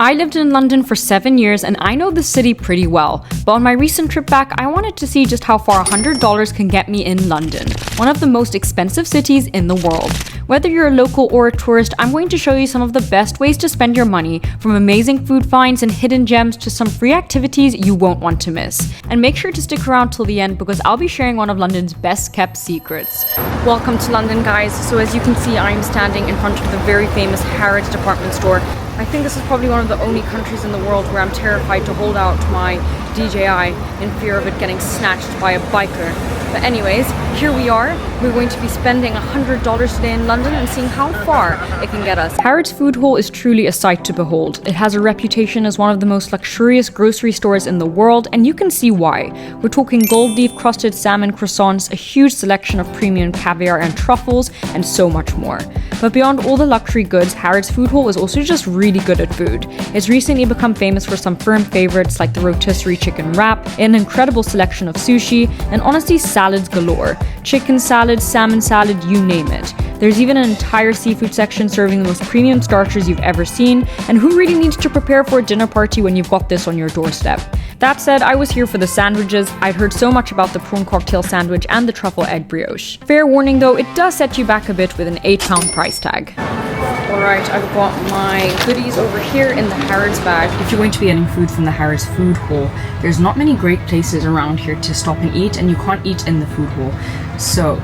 I lived in London for 7 years and I know the city pretty well, but on my recent trip back, I wanted to see just how far $100 can get me in London, one of the most expensive cities in the world. Whether you're a local or a tourist, I'm going to show you some of the best ways to spend your money, from amazing food finds and hidden gems to some free activities you won't want to miss. And make sure to stick around till the end because I'll be sharing one of London's best kept secrets. Welcome to London, guys. So as you can see, I'm standing in front of the very famous Harrods department store. I think this is probably one of the only countries in the world where I'm terrified to hold out my DJI in fear of it getting snatched by a biker. But anyways, here we are. We're going to be spending $100 today in London and seeing how far it can get us. Harrods Food Hall is truly a sight to behold. It has a reputation as one of the most luxurious grocery stores in the world, and you can see why. We're talking gold leaf crusted salmon croissants, a huge selection of premium caviar and truffles, and so much more. But beyond all the luxury goods, Harrods Food Hall is also just really good at food. It's recently become famous for some firm favorites like the rotisserie chicken wrap, an incredible selection of sushi, and honestly salads galore. Chicken salad, salmon salad, you name it. There's even an entire seafood section serving the most premium starters you've ever seen, and who really needs to prepare for a dinner party when you've got this on your doorstep? That said, I was here for the sandwiches. I'd heard so much about the prawn cocktail sandwich and the truffle egg brioche. Fair warning though, it does set you back a bit with an £8 price tag. Alright, I've got my goodies over here in the Harrods bag. If you're going to be getting food from the Harrods Food Hall, there's not many great places around here to stop and eat, and you can't eat in the food hall. So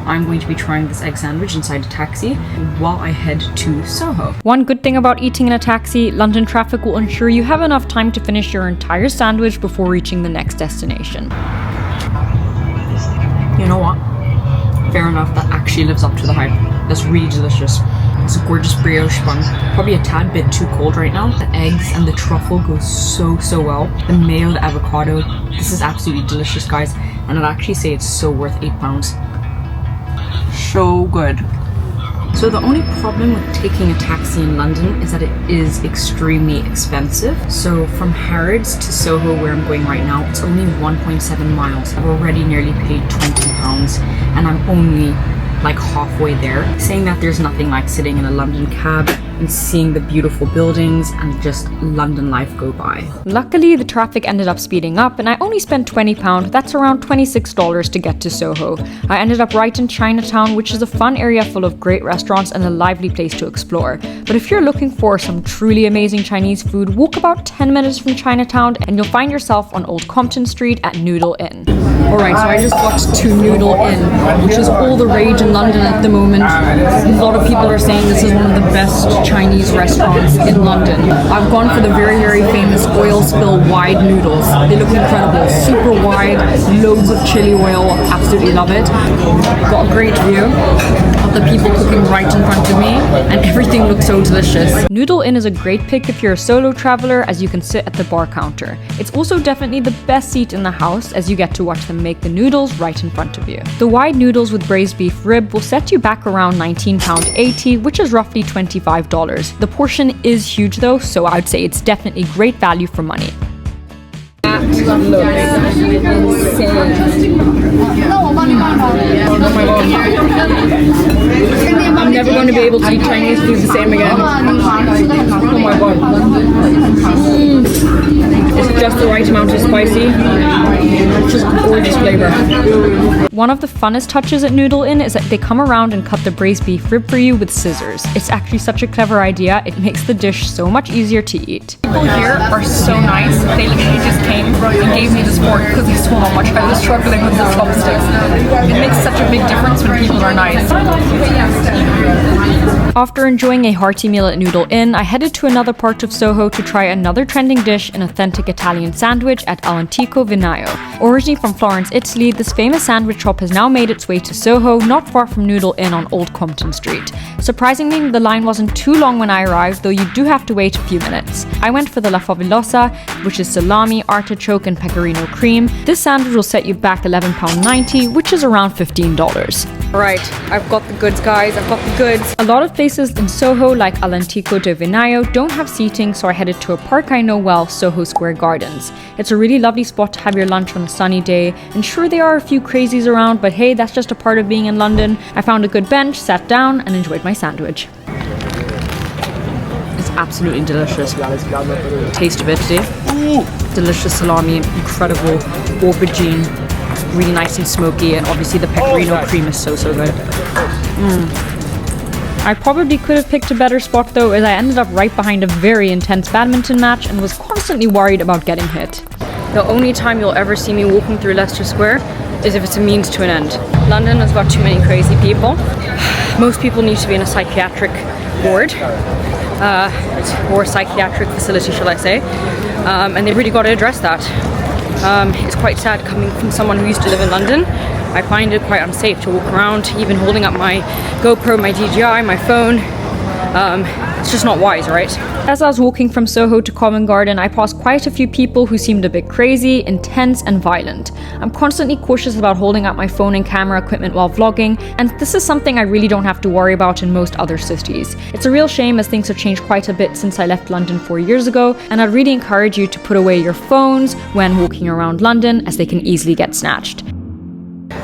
I'm going to be trying this egg sandwich inside a taxi while I head to Soho. One good thing about eating in a taxi, London traffic will ensure you have enough time to finish your entire sandwich before reaching the next destination. You know what? Fair enough, that actually lives up to the hype. That's really delicious. It's a gorgeous brioche bun. Probably a tad bit too cold right now. The eggs and the truffle go so well. The mayo, the avocado. This is absolutely delicious, guys. And I'd actually say it's so worth £8. So good. So the only problem with taking a taxi in London is that it is extremely expensive. So from Harrods to Soho, where I'm going right now, it's only 1.7 miles. I've already nearly paid £20 and I'm only like halfway there. Saying that, there's nothing like sitting in a London cab and seeing the beautiful buildings and just London life go by. Luckily, the traffic ended up speeding up and I only spent £20, that's around $26 to get to Soho. I ended up right in Chinatown, which is a fun area full of great restaurants and a lively place to explore. But if you're looking for some truly amazing Chinese food, walk about 10 minutes from Chinatown and you'll find yourself on Old Compton Street at Noodle Inn. Alright, so I just got to Noodle Inn, which is all the rage in London at the moment. A lot of people are saying this is one of the best Chinese restaurants in London. I've gone for the very famous oil spill wide noodles. They look incredible, super wide, loads of chili oil, absolutely love it. Got a great view of the people cooking right in front of me and everything looks so delicious. Noodle Inn is a great pick if you're a solo traveler, as you can sit at the bar counter. It's also definitely the best seat in the house as you get to watch them make the noodles right in front of you. The wide noodles with braised beef rib will set you back around £19.80, which is roughly $25. The portion is huge though, so I'd say it's definitely great value for money. That looks insane. Oh my god. I'm never going to be able to eat Chinese food the same again. Oh my god. It's just the right amount of spicy. It's just gorgeous flavor. One of the funnest touches at Noodle Inn is that they come around and cut the braised beef rib for you with scissors. It's actually such a clever idea. It makes the dish so much easier to eat. People here are so nice. They literally just came and gave me this fork because they saw how much I was struggling with the chopsticks. It makes such a big difference when people are nice. After enjoying a hearty meal at Noodle Inn, I headed to another part of Soho to try another trending dish, an authentic Italian sandwich at All'Antico Vinaio. Originally from Florence, Italy, this famous sandwich shop has now made its way to Soho, not far from Noodle Inn on Old Compton Street. Surprisingly, the line wasn't too long when I arrived, though you do have to wait a few minutes. I went for the La Fabulosa, which is salami, artichoke, and pecorino cream. This sandwich will set you back £11.90, which is around $15. Alright, I've got the goods, guys. I've got the goods. A lot of places in Soho, like All'Antico Vinaio, don't have seating, so I headed to a park I know well, Soho Square Gardens. It's a really lovely spot to have your lunch on a sunny day, and sure, there are a few crazies around, but hey, that's just a part of being in London. I found a good bench, sat down, and enjoyed my sandwich. It's absolutely delicious. Taste of it today. Delicious salami, incredible aubergine, really nice and smoky, and obviously the pecorino cream is so good. I probably could have picked a better spot though, as I ended up right behind a very intense badminton match and was constantly worried about getting hit. The only time you'll ever see me walking through Leicester Square is if it's a means to an end. London has got too many crazy people. Most people need to be in a psychiatric ward, or psychiatric facility, shall I say, and they've really got to address that. It's quite sad coming from someone who used to live in London. I find it quite unsafe to walk around, even holding up my GoPro, my DJI, my phone. It's just not wise, right? As I was walking from Soho to Covent Garden, I passed quite a few people who seemed a bit crazy, intense, and violent. I'm constantly cautious about holding up my phone and camera equipment while vlogging, and this is something I really don't have to worry about in most other cities. It's a real shame, as things have changed quite a bit since I left London 4 years ago, and I'd really encourage you to put away your phones when walking around London, as they can easily get snatched.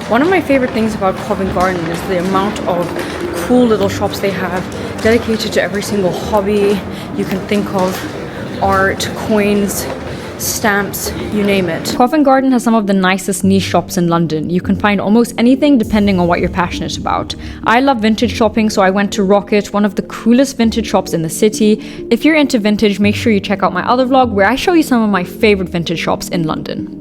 One of my favorite things about Covent Garden is the amount of cool little shops they have dedicated to every single hobby you can think of. Art, coins, stamps, you name it. Covent Garden has some of the nicest niche shops in London. You can find almost anything depending on what you're passionate about. I love vintage shopping, so I went to Rockit, one of the coolest vintage shops in the city. If you're into vintage, make sure you check out my other vlog where I show you some of my favorite vintage shops in London.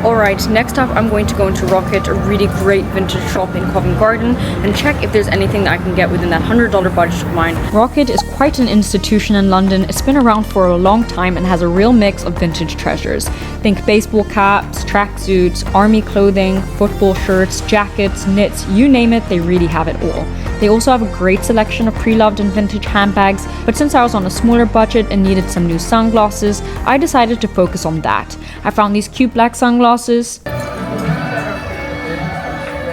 Alright, next up I'm going to go into Rockit, a really great vintage shop in Covent Garden, and check if there's anything that I can get within that $100 budget of mine. Rockit is quite an institution in London. It's been around for a long time and has a real mix of vintage treasures. Think baseball caps, tracksuits, army clothing, football shirts, jackets, knits, you name it, they really have it all. They also have a great selection of pre-loved and vintage handbags, but since I was on a smaller budget and needed some new sunglasses, I decided to focus on that. I found these cute black sunglasses.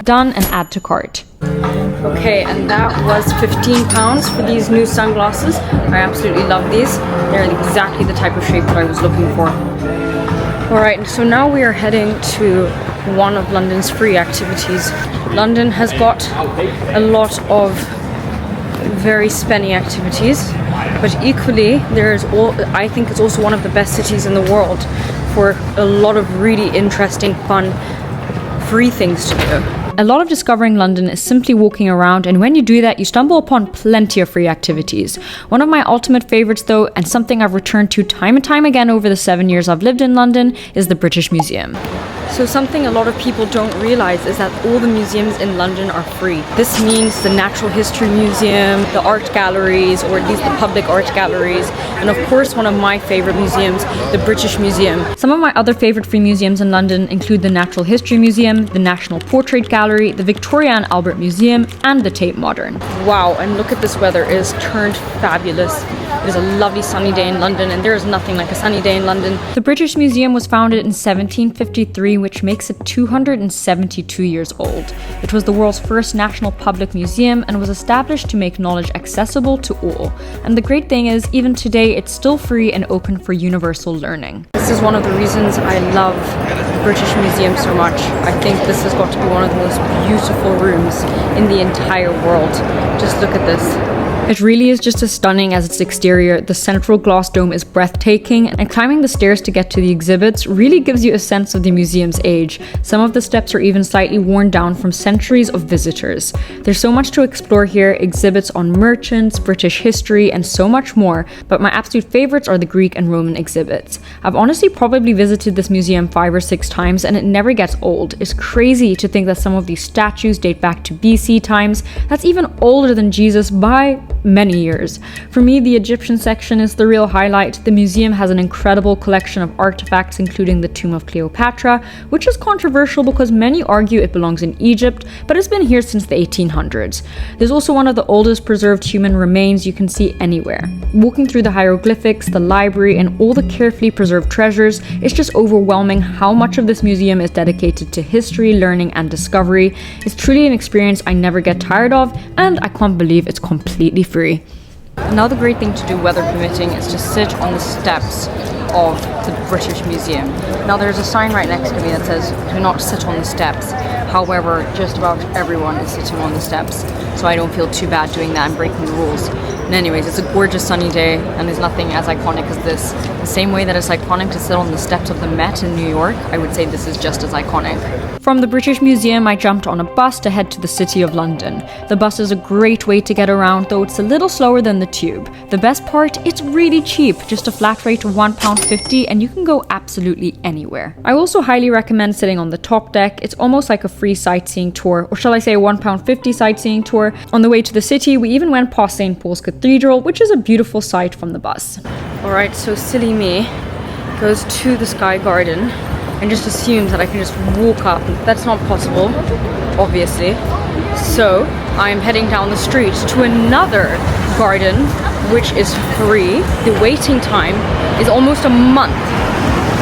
Done, and add to cart. Okay, and that was £15 for these new sunglasses. I absolutely love these. They're exactly the type of shape that I was looking for. Alright, so now we are heading to one of London's free activities. London has got a lot of very spenny activities, but equally I think it's also one of the best cities in the world for a lot of really interesting, fun, free things to do. A lot of discovering London is simply walking around, and when you do that, you stumble upon plenty of free activities. One of my ultimate favorites though, and something I've returned to time and time again over the 7 years I've lived in London, is the British Museum. So something a lot of people don't realize is that all the museums in London are free. This means the Natural History Museum, the art galleries, or at least the public art galleries, and of course one of my favorite museums, the British Museum. Some of my other favorite free museums in London include the Natural History Museum, the National Portrait Gallery, the Victoria and Albert Museum, and the Tate Modern. Wow, and look at this weather, it has turned fabulous. It is a lovely sunny day in London, and there is nothing like a sunny day in London. The British Museum was founded in 1753, which makes it 272 years old. It was the world's first national public museum and was established to make knowledge accessible to all. And the great thing is, even today, it's still free and open for universal learning. This is one of the reasons I love the British Museum so much. I think this has got to be one of the most beautiful rooms in the entire world. Just look at this. It really is just as stunning as its exterior. The central glass dome is breathtaking, and climbing the stairs to get to the exhibits really gives you a sense of the museum's age. Some of the steps are even slightly worn down from centuries of visitors. There's so much to explore here, exhibits on merchants, British history, and so much more, but my absolute favorites are the Greek and Roman exhibits. I've honestly probably visited this museum 5 or 6 times, and it never gets old. It's crazy to think that some of these statues date back to BC times. That's even older than Jesus by many years. For me, the Egyptian section is the real highlight. The museum has an incredible collection of artifacts, including the tomb of Cleopatra, which is controversial because many argue it belongs in Egypt, but it's been here since the 1800s. There's also one of the oldest preserved human remains you can see anywhere. Walking through the hieroglyphics, the library, and all the carefully preserved treasures, it's just overwhelming how much of this museum is dedicated to history, learning, and discovery. It's truly an experience I never get tired of, and I can't believe it's completely free. Another great thing to do, weather permitting, is to sit on the steps of the British Museum. Now there's a sign right next to me that says do not sit on the steps. However, just about everyone is sitting on the steps. so I don't feel too bad doing that and breaking the rules. And anyways, it's a gorgeous sunny day, and there's nothing as iconic as this. The same way that it's iconic to sit on the steps of the Met in New York, I would say this is just as iconic. From the British Museum, I jumped on a bus to head to the City of London. The bus is a great way to get around, though it's a little slower than the tube. The best part, it's really cheap, just a flat rate of £1.50, and you can go absolutely anywhere. I also highly recommend sitting on the top deck. It's almost like a free sightseeing tour, or shall I say a £1.50 sightseeing tour. On the way to the city, we even went past St. Paul's Cathedral, which is a beautiful sight from the bus. Alright, so silly me goes to the Sky Garden and just assumes that I can just walk up. That's not possible, obviously. So I'm heading down the street to another garden, which is free. The waiting time is almost a month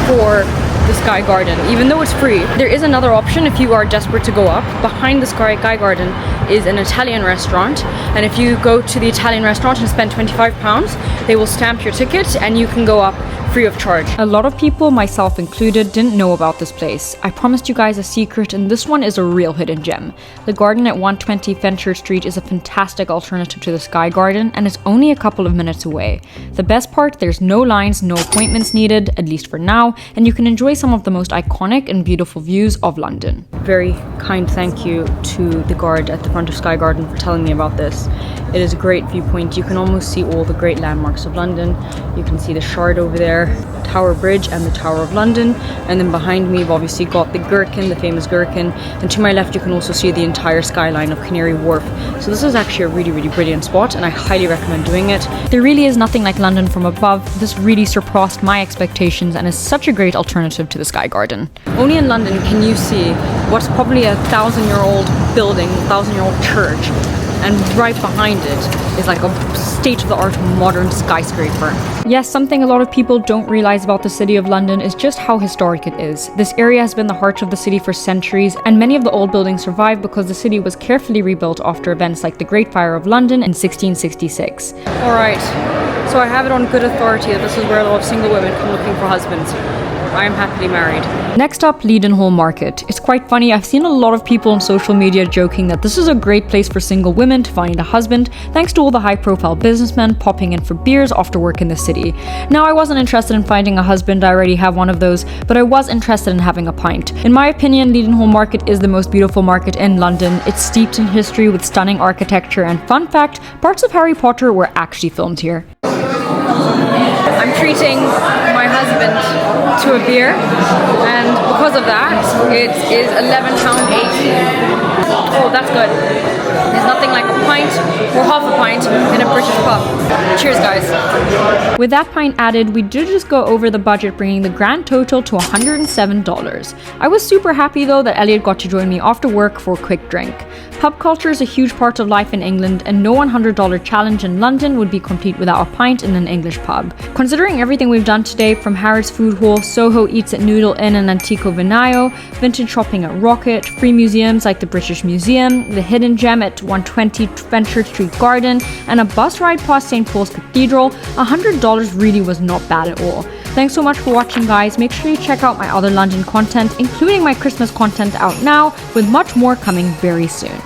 for the Sky Garden, even though it's free. There is another option if you are desperate to go up. Behind the Sky Garden is an Italian restaurant, and if you go to the Italian restaurant and spend £25, they will stamp your ticket and you can go up free of charge. A lot of people, myself included, didn't know about this place. I promised you guys a secret, and this one is a real hidden gem. The garden at 120 Fenchurch Street is a fantastic alternative to the Sky Garden, and it's only a couple of minutes away. The best part, there's no lines, no appointments needed, at least for now, and you can enjoy some of the most iconic and beautiful views of London. Very kind thank you to the guard at the front of Sky Garden for telling me about this. It is a great viewpoint. You can almost see all the great landmarks of London. You can see the Shard over there, Tower Bridge and the Tower of London, and then behind me we've obviously got the Gherkin, the famous Gherkin, and to my left you can also see the entire skyline of Canary Wharf. So this is actually a really brilliant spot, and I highly recommend doing it. There really is nothing like London from above. This really surpassed my expectations and is such a great alternative to the Sky Garden. Only in London can you see what's probably a 1,000-year-old building, 1,000-year-old church, and right behind it is like a state-of-the-art modern skyscraper. Yes, something a lot of people don't realize about the City of London is just how historic it is. This area has been the heart of the city for centuries, and many of the old buildings survive because the city was carefully rebuilt after events like the Great Fire of London in 1666. Alright, so I have it on good authority that this is where a lot of single women come looking for husbands. I am happily married. Next up, Leadenhall Market. It's quite funny, I've seen a lot of people on social media joking that this is a great place for single women to find a husband, thanks to all the high-profile businessmen popping in for beers after work in the city. Now, I wasn't interested in finding a husband, I already have one of those, but I was interested in having a pint. In my opinion, Leadenhall Market is the most beautiful market in London. It's steeped in history with stunning architecture, and fun fact, parts of Harry Potter were actually filmed here. I'm treating my husband to a beer, and because of that, it is £11.80. Oh, that's good. There's nothing like a pint or half a pint in a British pub. Cheers, guys. With that pint added, we did just go over the budget, bringing the grand total to $107. I was super happy though that Elliot got to join me after work for a quick drink. Pub culture is a huge part of life in England, and no $100 challenge in London would be complete without a pint in an English pub. Considering everything we've done today, from Harrods Food Hall, Soho eats at Noodle Inn and All'Antico Vinaio, vintage shopping at Rockit, free museums like the British Museum, the hidden gem at 120 Fenchurch Street Garden, and a bus ride past St. Paul's Cathedral, $100 really was not bad at all. Thanks so much for watching, guys. Make sure you check out my other London content, including my Christmas content out now, with much more coming very soon.